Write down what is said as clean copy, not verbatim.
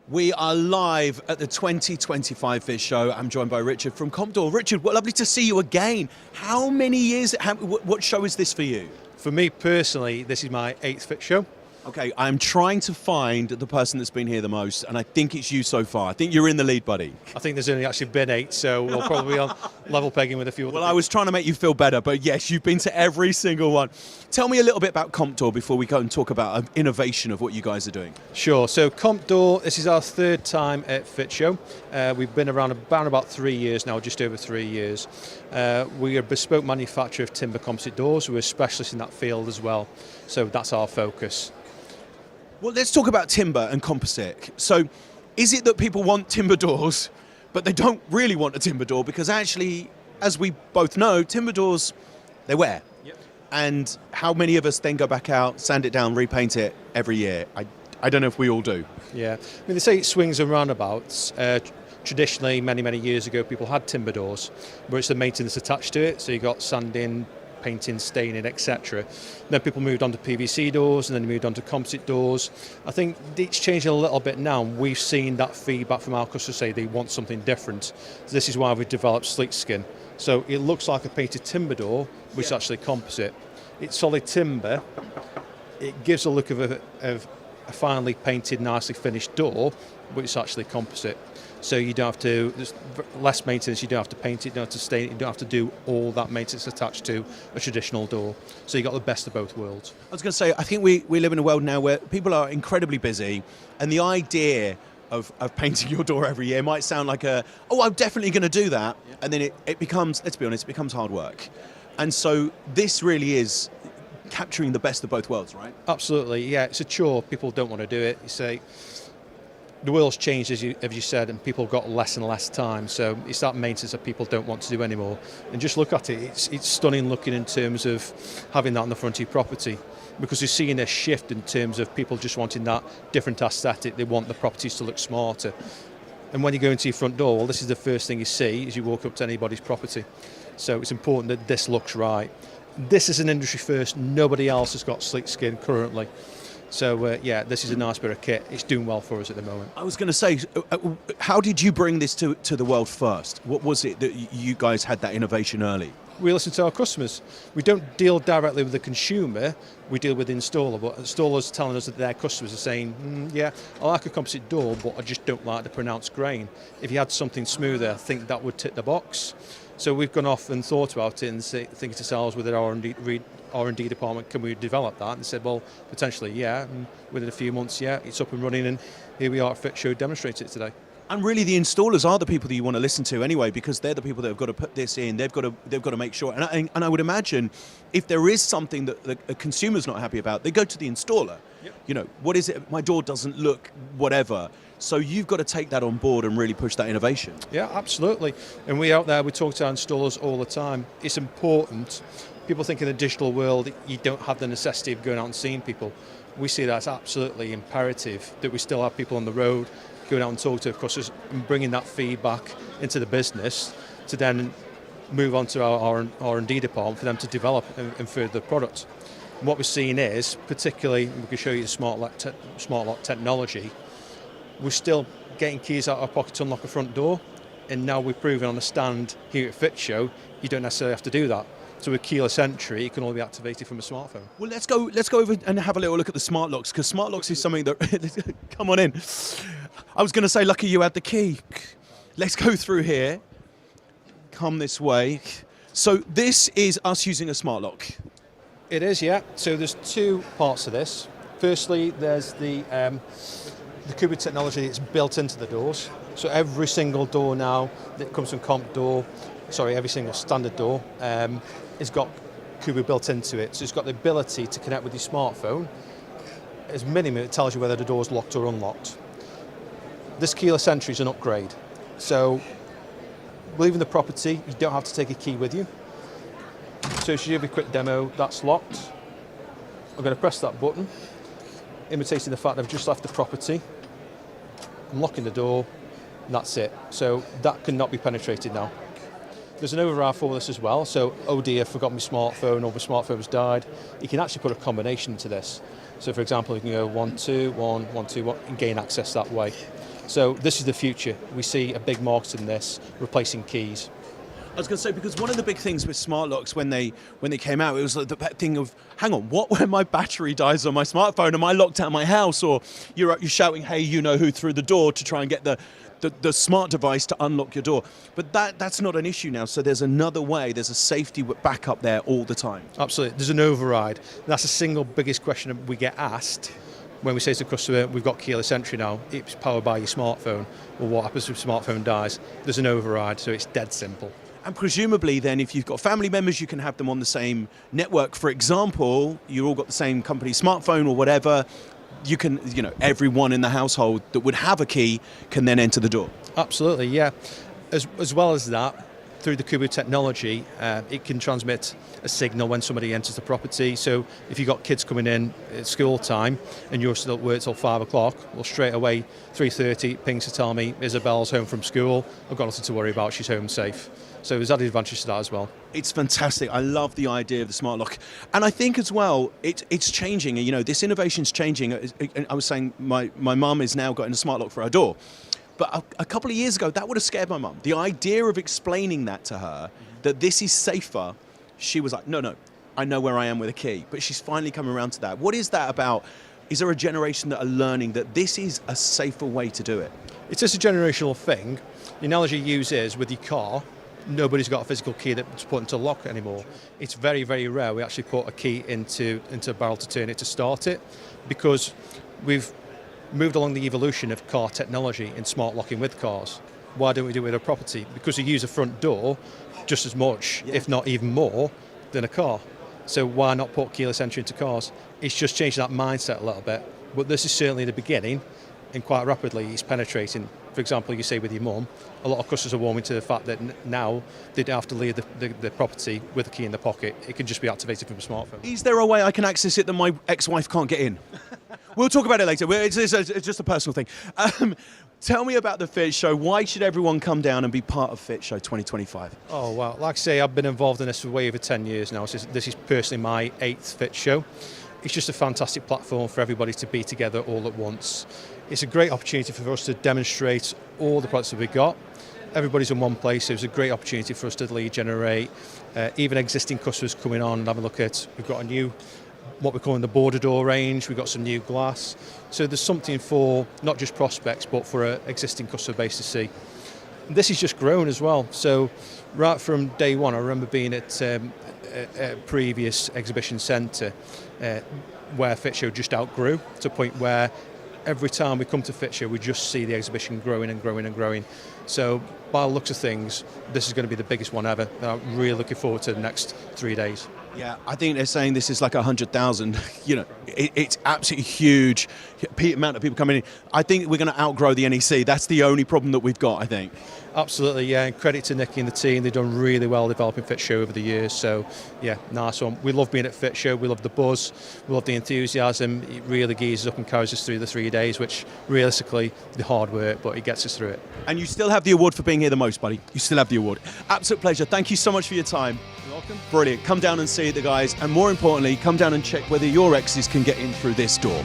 We are live at the 2025 Fit Show. I'm joined by Richard from Comptor. Richard, lovely to see you again. How many years, what show is this for you? For me personally, this is my 8th Fit Show. Okay, I'm trying to find the person that's been here the most, and I think it's you so far. I think you're in the lead, buddy. I think there's only actually been 8, so we'll probably be on level pegging with a few other Well, I was trying to make you feel better, but yes, you've been to every single one. Tell me a little bit about Comptor before we go and talk about innovation of what you guys are doing. Sure, so Comptor, this is our 3rd time at Fit Show. We've been around about 3 years now, just over 3 years. We are a bespoke manufacturer of timber composite doors. We're specialists in that field as well, so that's our focus. Well, let's talk about timber and composite. So, is it that people want timber doors, but they don't really want a timber door? Because actually, as we both know, timber doors, they wear. Yep. And how many of us then go back out, sand it down, repaint it every year? I don't know if we all do. Yeah, I mean, they say it swings and roundabouts. Traditionally, many years ago, people had timber doors, where it's the maintenance attached to it. So you got sanding, painting, staining, etc. Then people moved on to PVC doors, and then moved on to composite doors. I think it's changing a little bit now. We've seen that feedback from our customers say they want something different. So this is why we've developed SleekSkin. So it looks like a painted timber door, which is actually composite. It's solid timber. It gives a look of a finely painted, nicely finished door, but it's actually composite. So you don't have to, there's less maintenance, you don't have to paint it, you don't have to stain it, you don't have to do all that maintenance attached to a traditional door. So you got the best of both worlds. I was going to say, I think we live in a world now where people are incredibly busy, and the idea of painting your door every year might sound like I'm definitely going to do that, and then it becomes, let's be honest, it becomes hard work. And so this really is capturing the best of both worlds, right? Absolutely, yeah, it's a chore, people don't want to do it. You say, the world's changed, as you said, and people have got less and less time. So it's that maintenance that people don't want to do anymore. And just look at it; it's stunning looking in terms of having that on the front of your property, because you're seeing a shift in terms of people just wanting that different aesthetic. They want the properties to look smarter. And when you go into your front door, well, this is the first thing you see as you walk up to anybody's property. So it's important that this looks right. This is an industry first. Nobody else has got SleekSkin currently. So, yeah, this is a nice bit of kit. It's doing well for us at the moment. I was going to say, how did you bring this to the world first? What was it that you guys had that innovation early? We listen to our customers. We don't deal directly with the consumer, we deal with the installer. But installers telling us that their customers are saying, yeah, I like a composite door, but I just don't like the pronounced grain. If you had something smoother, I think that would tick the box. So we've gone off and thought about it and thinking to ourselves with our R&D department, can we develop that? And they said, well, potentially, yeah. And within a few months, yeah, it's up and running, and here we are at Fit Show demonstrating it today. And really, the installers are the people that you want to listen to anyway, because they're the people that have got to put this in. They've got to make sure. And I would imagine, if there is something that a consumer's not happy about, they go to the installer. Yep. You know, what is it? My door doesn't look whatever. So you've got to take that on board and really push that innovation. Yeah, absolutely. And we out there, we talk to our installers all the time. It's important. People think in the digital world, you don't have the necessity of going out and seeing people. We see that as absolutely imperative, that we still have people on the road going out and talk to customers and bringing that feedback into the business to then move on to our R&D department for them to develop and further the product. And what we're seeing is, particularly, we can show you the smart lock technology, we're still getting keys out of our pocket to unlock a front door, and now we're proving on a stand here at Fit Show, you don't necessarily have to do that. So with keyless entry, it can all be activated from a smartphone. Well, let's go over and have a little look at the smart locks, because smart locks is something that come on in. I was going to say, lucky you had the key. Let's go through here. Come this way. So this is us using a smart lock. It is, yeah. So there's 2 parts to this. Firstly, there's the Kubu technology that's built into the doors. So every single door now that comes from every single standard door has got Kubu built into it. So it's got the ability to connect with your smartphone. As minimum, it tells you whether the door is locked or unlocked. This keyless entry is an upgrade. So leaving the property, you don't have to take a key with you. So to give you a quick demo, that's locked. I'm going to press that button, imitating the fact I've just left the property. I'm locking the door, and that's it. So that cannot be penetrated now. There's an override for this as well, so oh dear, I forgot my smartphone, or my smartphone's died. You can actually put a combination to this. So for example, you can go 1, 2, 1, 1, 2, 1, and gain access that way. So this is the future. We see a big market in this, replacing keys. I was going to say, because one of the big things with smart locks when they came out, it was like the thing of, hang on, what when my battery dies on my smartphone? Am I locked out of my house? Or you're shouting, hey, you know who, through the door to try and get the smart device to unlock your door. But that's not an issue now. So there's another way. There's a safety backup there all the time. Absolutely. There's an override. That's the single biggest question we get asked when we say to the customer, we've got keyless entry now, it's powered by your smartphone. Well, what happens if your smartphone dies? There's an override, so it's dead simple. And presumably then, if you've got family members, you can have them on the same network. For example, you all got the same company smartphone or whatever, you can, everyone in the household that would have a key can then enter the door. Absolutely, yeah. As well as that, through the Kubu technology, it can transmit a signal when somebody enters the property. So if you've got kids coming in at school time and you're still at work till 5 o'clock, well, straight away, 3:30, pings to tell me Isabel's home from school. I've got nothing to worry about. She's home safe. So there's added advantage to that as well. It's fantastic. I love the idea of the smart lock. And I think as well, it's changing. This innovation's changing. I was saying my mum has now got a smart lock for her door. But a couple of years ago, that would have scared my mum. The idea of explaining that to her, that this is safer, she was like, no, I know where I am with a key. But she's finally coming around to that. What is that about? Is there a generation that are learning that this is a safer way to do it? It's just a generational thing. The analogy you use is with your car, nobody's got a physical key that's put into lock anymore. It's very, very rare we actually put a key into a barrel to turn it to start it, because we've moved along the evolution of car technology in smart locking with cars. Why don't we do it with a property? Because we use a front door just as much, if not even more, than a car. So why not put keyless entry into cars? It's just changed that mindset a little bit. But this is certainly the beginning, and quite rapidly it's penetrating. For example, you say with your mum, a lot of customers are warming to the fact that now they don't have to leave the property with a key in the pocket. It can just be activated from a smartphone. Is there a way I can access it that my ex-wife can't get in? We'll talk about it later. It's just a personal thing. Tell me about the Fit Show. Why should everyone come down and be part of Fit Show 2025? Oh, well, like I say, I've been involved in this for way over 10 years now. So this is personally my 8th Fit Show. It's just a fantastic platform for everybody to be together all at once. It's a great opportunity for us to demonstrate all the products that we've got. Everybody's in one place, so it's a great opportunity for us to lead generate. Even existing customers coming on and have a look at, we've got a new, what we're calling the border door range, we've got some new glass. So there's something for not just prospects, but for an existing customer base to see. This has just grown as well. So right from day one, I remember being at a previous exhibition centre where Fit Show just outgrew to a point where every time we come to Fit Show, we just see the exhibition growing and growing and growing. So by the looks of things, this is going to be the biggest one ever. And I'm really looking forward to the next 3 days. Yeah, I think they're saying this is like 100,000. It's absolutely huge amount of people coming in. I think we're going to outgrow the NEC. That's the only problem that we've got, I think. Absolutely, yeah. And credit to Nikki and the team. They've done really well developing Fit Show over the years. So, yeah, nice one. We love being at Fit Show. We love the buzz. We love the enthusiasm. It really gears us up and carries us through the 3 days, which realistically, the hard work, but it gets us through it. And you still have the award for being here the most, buddy. You still have the award. Absolute pleasure. Thank you so much for your time. You're welcome. Brilliant. Come down and see the guys. And more importantly, come down and check whether your exes can get in through this door.